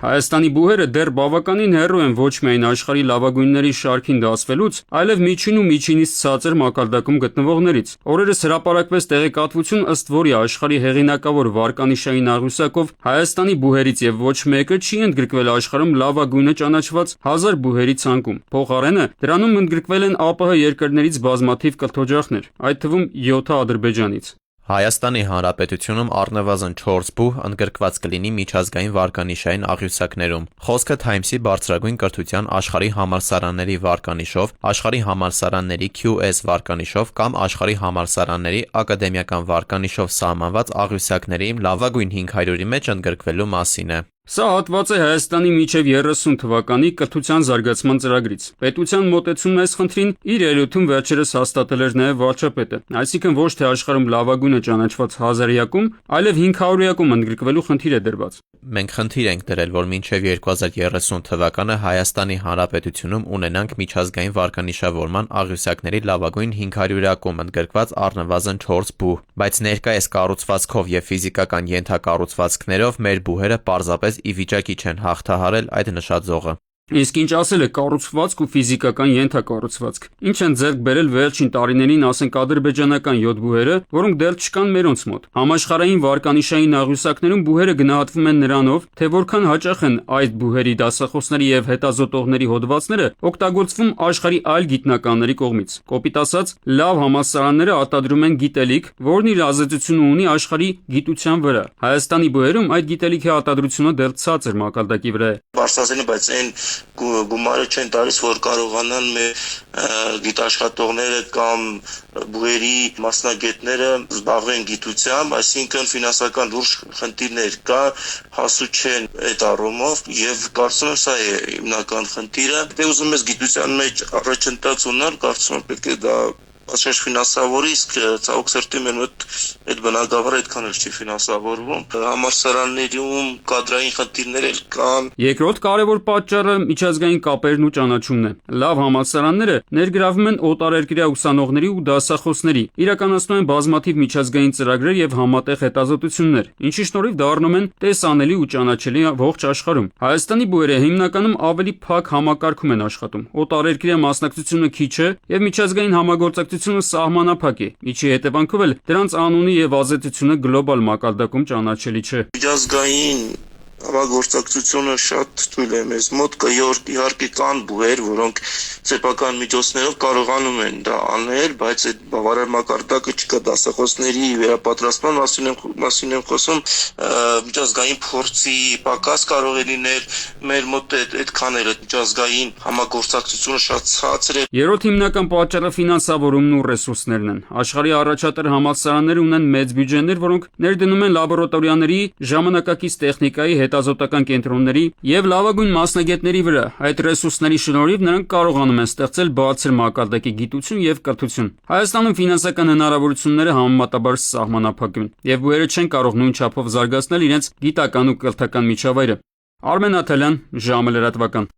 Հայաստանի բուհերը դեռ բավականին հեռու են ոչ միայն աշխարհի լավագույնների շարքին դասվելուց, այլև միջին ու միջինից ցածր մակարդակում գտնվողներից։ Օրերս հրապարակվեց տեղեկատվություն, ըստ որի աշխարհի հեղինակավոր վարկանիշային աղյուսակով Հայաստանի բուհերից եւ ոչ մեկը չի ընդգրկվել աշխարհում լավագույնը ճանաչված 1000 բուհերի ցանկում։ Փոխարենը դրանում ընդգրկվել են ԱՊՀ երկրներից բազմաթիվ կրթօջախներ, այդ թվում 7-ը Ադրբեջանից։ Հայաստանի Հանրապետությունում առնվազն 4 բուհ ընդգրկված կլինի միջազգային վարկանիշային աղյուսակներում։ Խոսքը Times-ի բարձրագույն կրթության աշխարհի համալսարանների վարկանիշով, աշխարհի համալսարանների QS վարկանիշով կամ աշխարհի համալսարանների ակադեմիական վարկանիշով սահմանված աղյուսակների լավագույն 500-ի մեջ ընդգրկվելու մասին է։ Սա հատված է Հայաստանի մինչև 30 թվականի կրթության զարգացման ծրագրից։ Պետության մոտեցումն այս խնդրին իր ելույթում վերջերս հաստատել էր նաև վարչապետը, այսինքն ոչ թե աշխարհում լավագույնը ճանաչված 1000-յակում, այլև 500-յակում ընդգրկվելու խնդիր է դրված։ Մենք խնդիր ենք դրել, որ մինչև 2030 թվականը Հայաստանի Հանրապետությունում ունենանք միջազգային վարկանիշավորման աղյուսակների լավագույն 500-յակում ընդգրկված առնվազն 4 բուհ, բայց ներկայիս կառուցվածքով եւ ֆիզիկական ենթակառուցվածքներով մեր բուհերը պարզապես ի վիճակի չեն հաղթահարել այդ նշաձողը։ Իսկ ինչ ասել է կառուցվածք ու ֆիզիկական ենթակառուցվածք։ Ինչ են ձեռք բերել վերջին տարիներին, ասենք ադրբեջանական 7 բուհերը, որոնք դեռ չկան մերոնց մոտ։ Համաշխարհային վարկանիշային աղյուսակներում բուհերը գնահատվում են նրանով, թե որքան հաճախ են այդ բուհերի դասախոսների եւ հետազոտողների հոդվածները օգտագործվում աշխարհի այլ գիտնականների կողմից։ Կոպիտ ասած, լավ համալսարանները արտադրում են գիտելիք, որն իր ազդեցությունը ունի աշխարհի գիտության վրա։ Հայաստանի բուհերում այդ գիտելիքի արտադրությունը դեռ ցածր մակարդակի վրա է։ Բարձրացնի, բայց այն գումարը չեն տալիս, որ կարողանան մեր գիտաշխատողները կամ բուհերի մասնագետները զբաղվեն գիտությամբ, այսինքն ֆինանսական լուրջ խնդիրներ կա, հասու չեն այդ առումով եւ կարծում եմ սա է հիմնական խնդիրը։ Դե ուզում ես գիտության մեջ առաջընթաց ունենալ, կարծում եմ պետք է դա Ասես ֆինանսավորի, իսկ ցավոք սրտի մեր մոտ այդ բնակավարը այդքան էլ չի ֆինանսավորվում։ Համալսարաններում կադրային խնդիրներ էլ կան։ Երկրորդ կարևոր պատճառը միջազգային կապերն ու ճանաչումն է։ Լավ համալսարանները ներգրավում են օտարերկրյա ուսանողների ու դասախոսների, իրականացնում են բազմաթիվ միջազգային ծրագրեր եւ համատեղ հետազոտություններ, ինչի շնորհիվ դառնում են տեսանելի ու ճանաչելի ողջ աշխարհում։ Հայաստանի բուհերը հիմնականում ավելի փակ համակարգում են աշխատում։ Օտարերկրյա մասնակցությունը քիչ է եւ միջազգային համագործակցությունը սահմանափակ է, ինչի հետևանքով էլ դրանց անունի եւ ազդեցությունը գլոբալ մակարդակում ճանաչելի չէ։ Միջազգային համագործակցությունը շատ թույլ է մեզ մոտ, իհարկե կան բուհեր, որոնք սեփական միջոցներով կարողանում են դա անել, բայց այդ բավարար մակարդակը չկա դասախոսների վերապատրաստման մասին եմ խոսում, միջազգային փորձի պակաս կարող է լինել, մեր մոտ այդքան էլ միջազգային համագործակցությունը շատ ցածր է։ Երրորդ հիմնական պատճառը ֆինանսավորումն ու ռեսուրսներն են։ Աշխարհի առաջատար համալսարանները ունեն մեծ բյուջեներ, որոնք ներդնում են լաբորատորիաների, ժամանակակից տեխնիկայի, հետազոտական կենտրոնների եւ լավագույն մասնագետների վրա։ Այդ ռեսուրսների շնորհիվ նրանք կարողանում են ստեղծել բարձր մակարդակի գիտություն եւ կրթություն։ Հայաստանում ֆինանսական հնարավորությունները համեմատաբար սահմանափակ են, եւ բուհերը չեն կարող նույն չափով զարգացնել իրենց գիտական ու կրթական միջավայրը։ Արմեն Աթալյան, ժամը լրատվական։